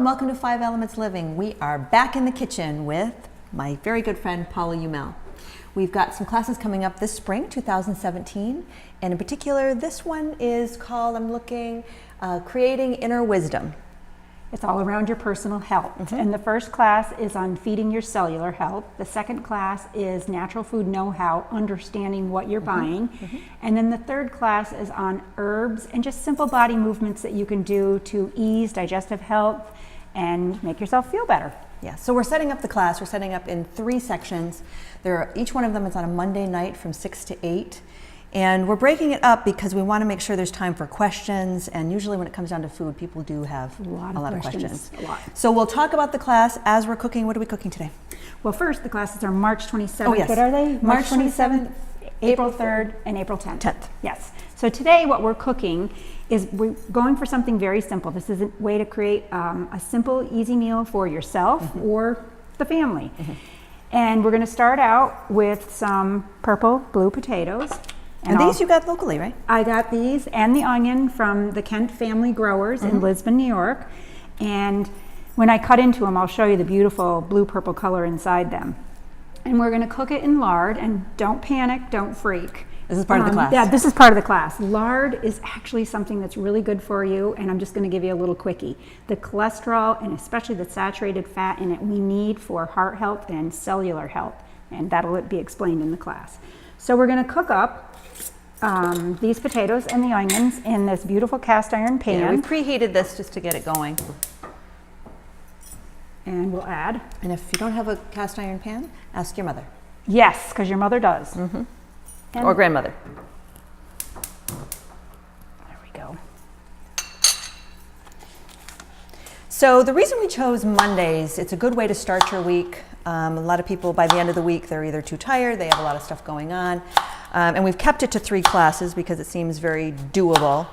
welcome to 5 Elements Living. We are back in the kitchen with my very good friend Paula Umel. We've got some classes coming up this spring, 2017, and in particular this one is called, Creating Inner Wisdom. It's all around your personal health. And the first class is on feeding your cellular health. The second class is natural food know-how, understanding what you're buying. And then the third class is on herbs and just simple body movements that you can do to ease digestive health and make yourself feel better. Yeah, so we're setting up the class. We're setting up in 3 sections. Each one of them is on a Monday night from 6 to 8. And we're breaking it up because we want to make sure there's time for questions, and usually when it comes down to food, people do have a lot of questions. So we'll talk about the class as we're cooking. What are we cooking today? Well, first, the classes are March 27th. Oh, yes. What are they? March 27th, April 3rd, and April 10th. 10th. Yes. So today what we're cooking is we're going for something very simple. This is a way to create a simple, easy meal for yourself or the family. And we're going to start out with some purple blue potatoes. And these you got locally, right? I got these and the onion from the Kent Family Growers in Lisbon, New York. And when I cut into them, I'll show you the beautiful blue-purple color inside them. And we're going to cook it in lard, and don't panic, don't freak. This is part of the class. Yeah, this is part of the class. Lard is actually something that's really good for you, and I'm just going to give you a little quickie. The cholesterol, and especially the saturated fat in it, we need for heart health and cellular health, and that'll be explained in the class. So we're going to cook up these potatoes and the onions in this beautiful cast iron pan. Yeah, we preheated this just to get it going. And we'll add. And if you don't have a cast iron pan, ask your mother. Yes, because your mother does. Or grandmother. There we go. So the reason we chose Mondays, it's a good way to start your week. A lot of people, by the end of the week, they're either too tired, they have a lot of stuff going on. And we've kept it to 3 classes because it seems very doable.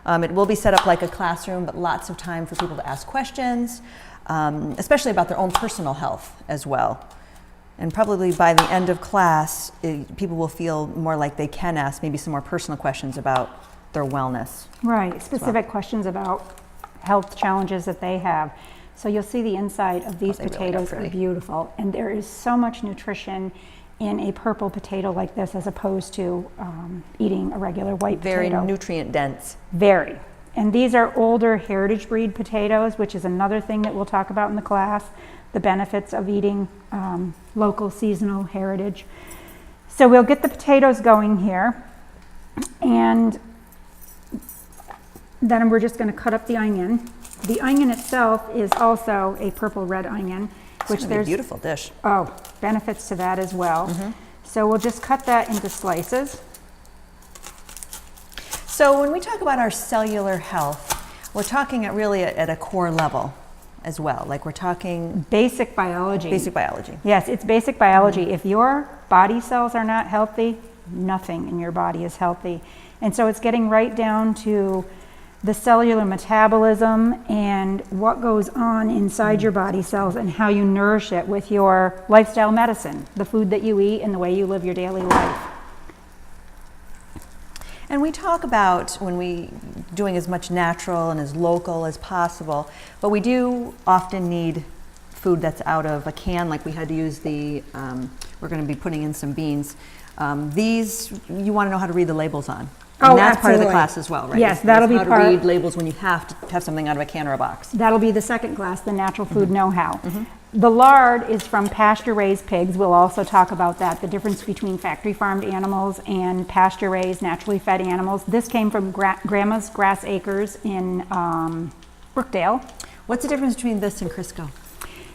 It will be set up like a classroom, but lots of time for people to ask questions, especially about their own personal health as well. And probably by the end of class, people will feel more like they can ask maybe some more personal questions about their wellness. Right, specific questions about health challenges that they have. So you'll see the inside of these potatoes are beautiful, and there is so much nutrition in a purple potato like this as opposed to eating a regular white Very potato. nutrient dense. Very. And these are older heritage breed potatoes, which is another thing that we'll talk about in the class, the benefits of eating local, seasonal heritage. So we'll get the potatoes going here, and then we're just going to cut up the onion. The onion itself is also a purple red onion, which there's a beautiful dish. Oh, benefits to that as well. So we'll just cut that into slices. So when we talk about our cellular health, we're talking at a core level as well. Like we're talking basic biology. Basic biology. Yes, it's basic biology. If your body cells are not healthy, nothing in your body is healthy. And so it's getting right down to the cellular metabolism and what goes on inside your body cells and how you nourish it with your lifestyle medicine, the food that you eat and the way you live your daily life. And we talk about when we doing as much natural and as local as possible, but we do often need food that's out of a can, like we had to use the, we're going to be putting in some beans. These, you want to know how to read the labels on. And that's part of the class as well, right? Yes, that'll be part. How to read labels when you have to have something out of a can or a box. That'll be the second class, the natural food know-how. The lard is from pasture-raised pigs. We'll also talk about that, the difference between factory-farmed animals and pasture-raised, naturally fed animals. This came from Grandma's Grass Acres in Brookdale. What's the difference between this and Crisco?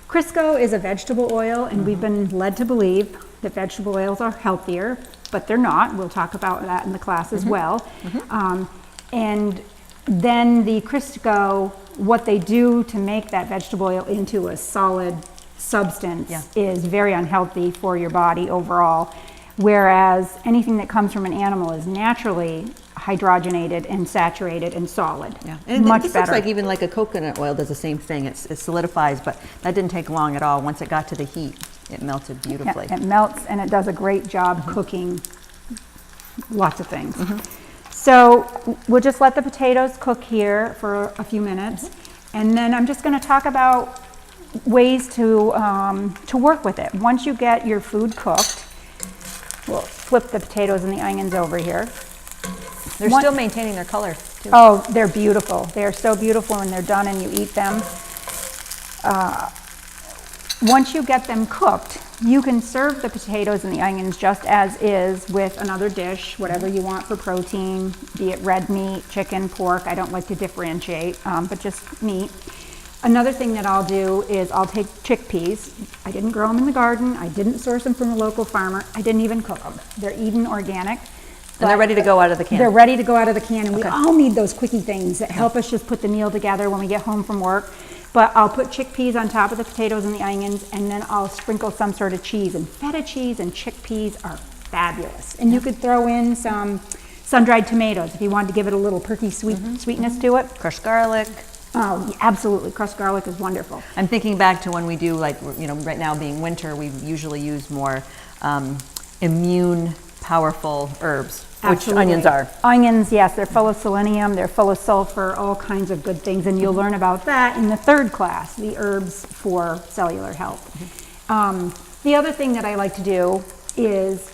Crisco is a vegetable oil, and we've been led to believe that vegetable oils are healthier, but they're not. We'll talk about that in the class as well. And then the Crisco, what they do to make that vegetable oil into a solid substance is very unhealthy for your body overall, whereas anything that comes from an animal is naturally hydrogenated and saturated and solid. And much this better. looks like even like a coconut oil does the same thing. It solidifies, but that didn't take long at all. Once it got to the heat, it melted beautifully. It melts, and it does a great job cooking lots of things. So we'll just let the potatoes cook here for a few minutes, And then I'm just going to talk about ways to work with it. Once you get your food cooked, we'll flip the potatoes and the onions over here. They're still maintaining their color too. Oh, they're beautiful. They're so beautiful when they're done and you eat them. Once you get them cooked, you can serve the potatoes and the onions just as is with another dish, whatever you want for protein, be it red meat, chicken, pork. I don't like to differentiate, but just meat. Another thing that I'll do is I'll take chickpeas. I didn't grow them in the garden. I didn't source them from a local farmer. I didn't even cook them. They're Eden organic. And they're ready to go out of the can. They're ready to go out of the can, and we all need those quickie things that help us just put the meal together when we get home from work. But I'll put chickpeas on top of the potatoes and the onions, and then I'll sprinkle some sort of cheese. And feta cheese and chickpeas are fabulous. And you could throw in some sun-dried tomatoes if you wanted to give it a little perky sweetness to it. Crushed garlic. Oh, absolutely. Crushed garlic is wonderful. I'm thinking back to when we do, like, right now being winter, we usually use more immune powerful herbs, which onions are. Onions, yes, they're full of selenium, they're full of sulfur, all kinds of good things, and you'll learn about that in the third class, the herbs for cellular health. The other thing that I like to do is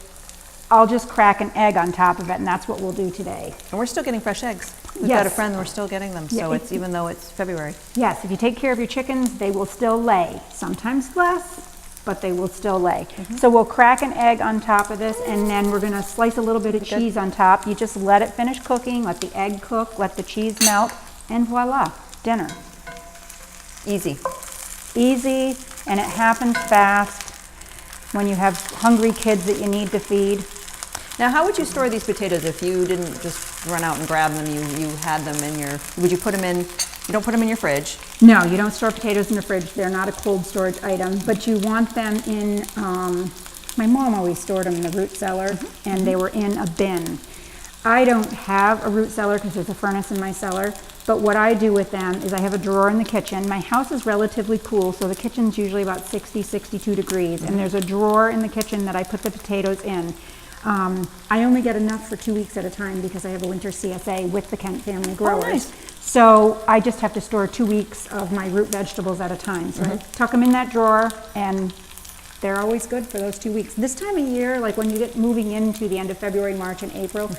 I'll just crack an egg on top of it, and that's what we'll do today. And we're still getting fresh eggs. We've Yes. got a friend, we're still getting them, so Yeah, it's even though it's February. Yes, if you take care of your chickens, they will still lay. Sometimes less, but they will still lay. So we'll crack an egg on top of this, and then we're gonna slice a little bit of cheese on top. You just let it finish cooking, let the egg cook, let the cheese melt, and voila, dinner. Easy. Easy, and it happens fast when you have hungry kids that you need to feed. Now, how would you store these potatoes if you didn't just run out and grab them? You had them in your, would you put them in, you don't put them in your fridge? No, you don't store potatoes in the fridge. They're not a cold storage item, but you want them in, my mom always stored them in the root cellar, and they were in a bin. I don't have a root cellar because there's a furnace in my cellar, but what I do with them is I have a drawer in the kitchen. My house is relatively cool, so the kitchen's usually about 60, 62 degrees, and there's a drawer in the kitchen that I put the potatoes in. I only get enough for 2 weeks at a time because I have a winter CSA with the Kent Family Growers. nice. So I just have to store 2 weeks of my root vegetables at a time. So I tuck them in that drawer, and they're always good for those 2 weeks. This time of year, like when you get moving into the end of February, March, and April,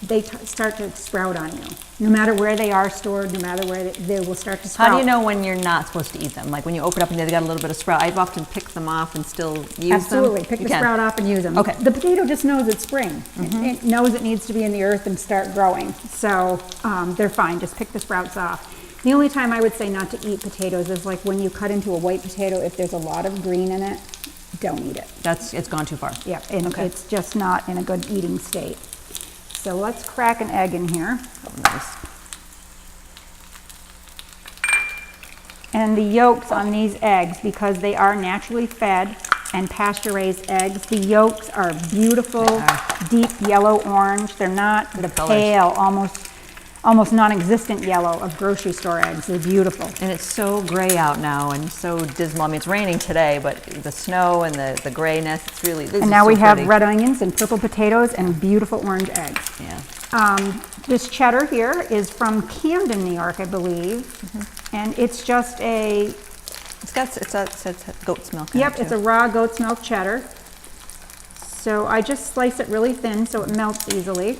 they start to sprout on you. No matter where they are stored, no matter where they will start to sprout. How do you know when you're not supposed to eat them? Like when you open up and they've got a little bit of sprout, I've often picked them off and still use them. Absolutely, pick You the can. sprout off and use them. Okay. The potato just knows it's spring. It knows it needs to be in the earth and start growing. So they're fine, just pick the sprouts off. The only time I would say not to eat potatoes is like when you cut into a white potato, if there's a lot of green in it, don't eat it. It's gone too far. Yeah, and Okay. it's just not in a good eating state. So let's crack an egg in here. Oh, nice. And the yolks on these eggs, because they are naturally fed and pasture-raised eggs, the yolks are beautiful, deep yellow orange. They're not the colors. pale, almost non-existent yellow of grocery store eggs. They're beautiful. And it's so gray out now and so dismal. I mean, it's raining today, but the snow and the grayness, it's really, this And is now so we have pretty. red onions and purple potatoes and beautiful orange eggs. Yeah. This cheddar here is from Camden, New York, I believe. And it's just a, It's goat's milk. in yep, it, it's too. a raw goat's milk cheddar. So I just slice it really thin so it melts easily.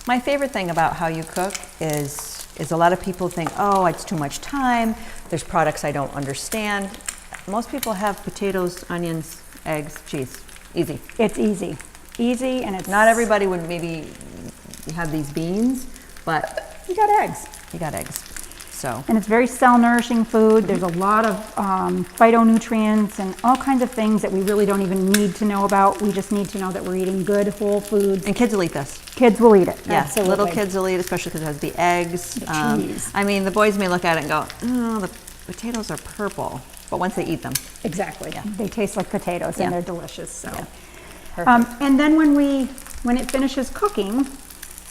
My favorite thing about how you cook is a lot of people think, oh, it's too much time. There's products I don't understand. Most people have potatoes, onions, eggs, cheese. Easy. It's easy. Easy, and it's Not everybody would maybe have these beans, but You got eggs. you got eggs. So And it's very cell-nourishing food. There's a lot of phytonutrients and all kinds of things that we really don't even need to know about. We just need to know that we're eating good, whole foods. and kids will eat this. Kids will eat it. Yeah, Absolutely. little kids will eat, especially because it has the eggs. The cheese. I mean, the boys may look at it and go, oh, the potatoes are purple. But once they eat them, Exactly. They taste like potatoes Yeah. and they're delicious. So, perfect. and then when it finishes cooking,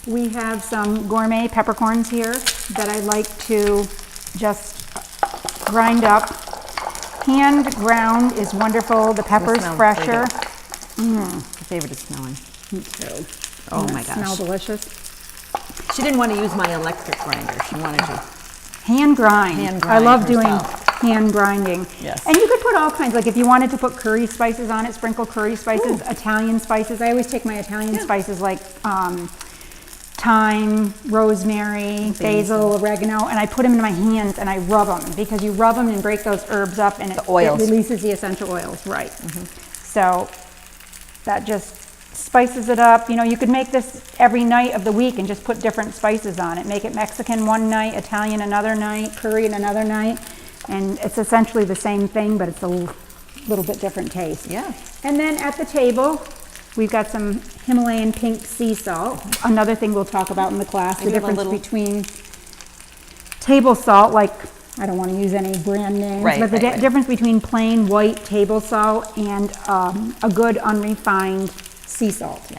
we have some gourmet peppercorns here that I like to just grind up. Hand ground is wonderful. The pepper's smells fresher. My favorite is smelling. Me too. Oh Doesn't my that Smell gosh. delicious. She didn't want to use my electric grinder. She wanted to Hand grind. Hand I grind love doing herself. hand grinding. Yes. And you could put all kinds, like if you wanted to put curry spices on it, sprinkle curry spices, Italian spices. I always take my Italian spices like thyme, rosemary, basil, oregano, and I put them in my hands and I rub them, because you rub them and break those herbs up and it oils. releases the essential oils, right. So that just spices it up. You know, you could make this every night of the week and just put different spices on it. Make it Mexican one night, Italian another night, curry another night, and it's essentially the same thing, but it's a little bit different taste. Yeah. And then at the table, we've got some Himalayan pink sea salt. Another thing we'll talk about in the class, the Maybe have a difference little- between table salt, like, I don't want to use any brand names, Right, but the right, right. difference between plain white table salt and a good unrefined sea salt. Yeah.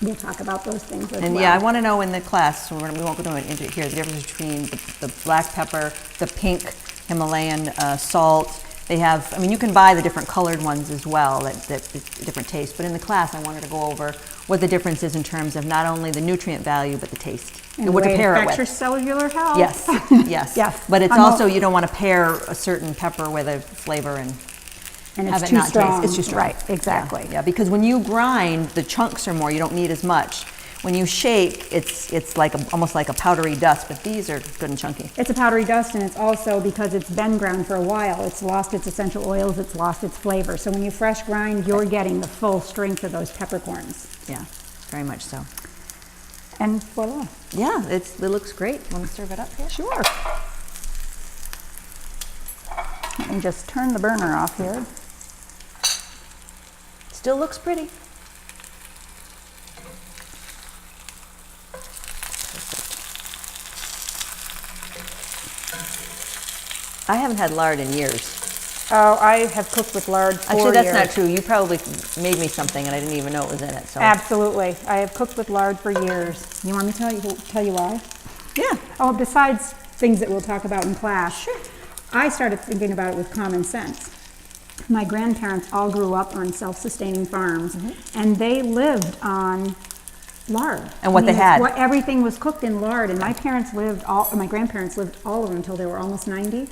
We'll talk about those things as And well. yeah, I want to know in the class, so we won't go into it here, the difference between the black pepper, the pink Himalayan salt. They have, I mean, you can buy the different colored ones as well, that different taste. But in the class, I wanted to go over what the difference is in terms of not only the nutrient value, but the taste. And what the to way it pair it affects your with. cellular health. Yes, yes. Yes. But it's I'm also, all- you don't want to pair a certain pepper with a flavor and And have it's it too not strong. taste. It's too strong. Right, exactly. Yeah, because when you grind, the chunks are more, you don't need as much. When you shake, it's like almost like a powdery dust, but these are good and chunky. It's a powdery dust, and it's also because it's been ground for a while. It's lost its essential oils, it's lost its flavor. So when you fresh grind, you're getting the full strength of those peppercorns. Yeah, very much so. And voila. Yeah, it looks great. Want to serve it up here? Sure. Let me just turn the burner off here. Still looks pretty. I haven't had lard in years. Oh, I have cooked with lard for Actually, that's years. not true. You probably made me something and I didn't even know it was in it. So Absolutely. I have cooked with lard for years. You want me to tell you why? yeah, Oh, besides things that we'll talk about in class. Sure. I started thinking about it with common sense. My grandparents all grew up on self-sustaining farms, and they lived on lard. And what they it's had. Everything was cooked in lard, and my grandparents lived all of them until they were almost 90.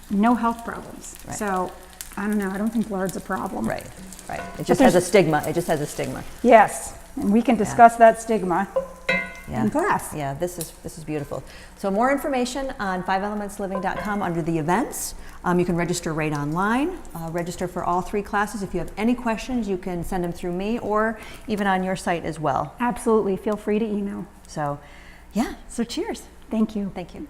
No health problems. Right. So, I don't know, I don't think lard's a problem. right, right. It just has a stigma. It just has a stigma. Yes, and we can discuss that stigma Yeah. in class. Yeah, this is beautiful. So more information on 5elementsliving.com under the events. You can register right online. Register for all 3 classes. If you have any questions, you can send them through me or even on your site as well. Absolutely, feel free to email. So, yeah. So cheers. Thank you. Thank you.